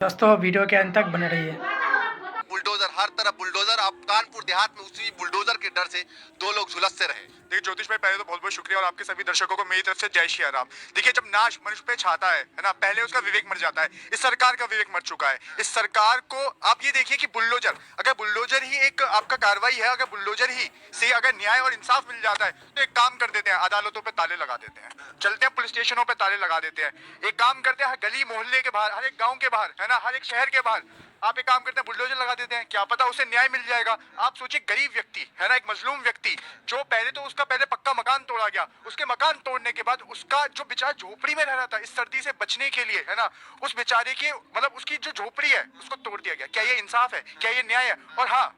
दोस्तों वीडियो के अंत तक बने रहिए। बुलडोजर, हर तरफ बुलडोजर। आप कानपुर देहात में उसी बुलडोजर के डर से 2 लोग झुलसते रहे। देखिए ज्योतिष भाई, पहले तो बहुत बहुत शुक्रिया और आपके सभी दर्शकों को मेरी तरफ से जय श्री राम। देखिए जब नाश मनुष्य पे छाता है ना, पहले उसका विवेक मर जाता है। इस सरकार का विवेक मर चुका है। इस सरकार को आप ये देखिए कि बुलडोजर, अगर बुलडोजर ही एक आपका कार्रवाई है, अगर बुलडोजर ही से अगर न्याय और इंसाफ मिल जाता है तो एक काम कर देते हैं, अदालतों पे ताले लगा देते हैं, चलते हैं पुलिस स्टेशनों पे ताले लगा देते हैं। एक काम करते हैं, गली मोहल्ले के बाहर, हर एक गाँव के बाहर, है ना, हर एक शहर के बाहर आप एक काम करते हैं, बुलडोजर लगा देते हैं। क्या पता उसे न्याय मिल जाएगा। आप सोचिए, गरीब व्यक्ति है ना, एक मजलूम व्यक्ति, जो पहले तो उसका पहले पक्का मकान तोड़ा गया, उसके मकान तोड़ने के बाद उसका जो बेचारा झोपड़ी में रह रहा था इस सर्दी से बचने के लिए, है ना, उस बेचारे के मतलब उसकी जो झोपड़ी है उसको तोड़ दिया गया। क्या ये इंसाफ है? क्या ये न्याय है? और हाँ,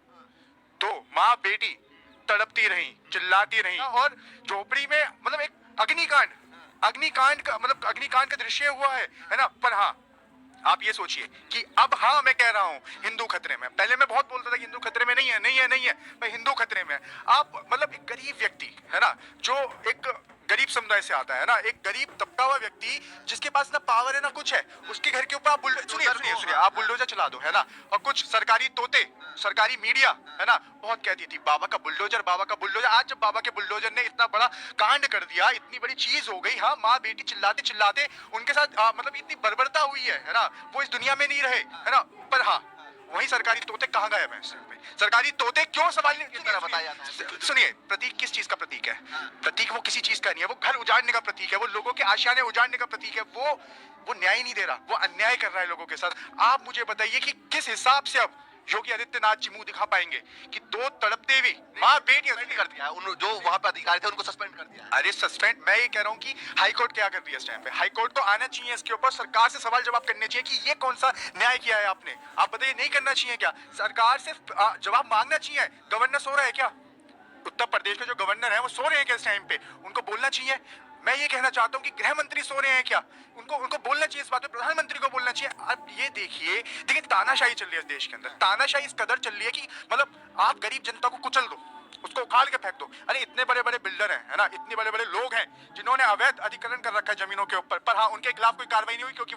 तो माँ बेटी तड़पती रही, चिल्लाती रही, और झोपड़ी में मतलब एक अग्निकांड का दृश्य हुआ है ना। पर हाँ, आप ये सोचिए कि अब हाँ, मैं कह रहा हूँ हिंदू खतरे में। पहले मैं बहुत बोलता था कि हिंदू खतरे में नहीं है, मैं हिंदू खतरे में। आप मतलब एक गरीब व्यक्ति है ना, जो एक गरीब समुदाय से आता है ना, एक गरीब तबका हुआ व्यक्ति जिसके पास ना पावर है ना कुछ है, उसके घर के ऊपर आप सुनिए आप बुलडोजर चला दो, है ना। और कुछ सरकारी तोते, सरकारी मीडिया, है ना, बहुत कहती थी बाबा का बुलडोजर, बाबा का बुलडोजर। आज जब बाबा के बुलडोजर ने इतना बड़ा कांड कर दिया, इतनी बड़ी चीज हो गई, हाँ, माँ बेटी चिल्लाते चिल्लाते उनके साथ मतलब इतनी बर्बरता हुई है ना, वो इस दुनिया में नहीं रहे, है ना। पर हाँ, वही सरकारी तोते कहाँ गए? मैं सरकारी तोते क्यों सवाल नहीं किस तरह बताया जाता है? सुनिए, प्रतीक किस चीज का प्रतीक है? प्रतीक वो किसी चीज का नहीं है, वो घर उजाड़ने का प्रतीक है, वो लोगों के आशियाने उजाड़ने का प्रतीक है। वो न्याय नहीं दे रहा, वो अन्याय कर रहा है लोगों के साथ। आप मुझे बताइए कि किस हिसाब से अब योगी आदित्यनाथ जी मुंह दिखा पाएंगे कि 2 तड़पते हुए माँ बेटी कर दिया उन जो वहां पे अधिकारी थे उनको सस्पेंड कर दिया। अरे सस्पेंड, मैं ये कह रहा हूँ कि हाई कोर्ट क्या कर रही है इस टाइम पे? हाई कोर्ट को आना चाहिए इसके ऊपर, सरकार से सवाल जवाब करने चाहिए कि ये कौन सा न्याय किया है आपने। आप बताइए, नहीं करना चाहिए क्या? सरकार से जवाब मांगना चाहिए। गवर्नर सो रहा है क्या? उत्तर प्रदेश के जो गवर्नर है वो सो रहे हैं क्या इस टाइम पे? उनको बोलना चाहिए। मैं ये कहना चाहता हूँ कि गृह मंत्री सो रहे हैं क्या? उनको बोलना चाहिए इस बात पे, प्रधानमंत्री को बोलना चाहिए। अब ये देखिए तानाशाही चल रही है इस देश के अंदर। तानाशाही इस कदर चल रही है कि मतलब आप गरीब जनता को कुचल दो, उसको उखाड़ के फेंक दो। अरे इतने बड़े बड़े बिल्डर हैं, है ना, इतने बड़े बड़े लोग हैं जिन्होंने अवैध अधिग्रहण कर रखा है जमीनों के ऊपर, पर हाँ, उनके खिलाफ कोई कार्रवाई नहीं हुई क्योंकि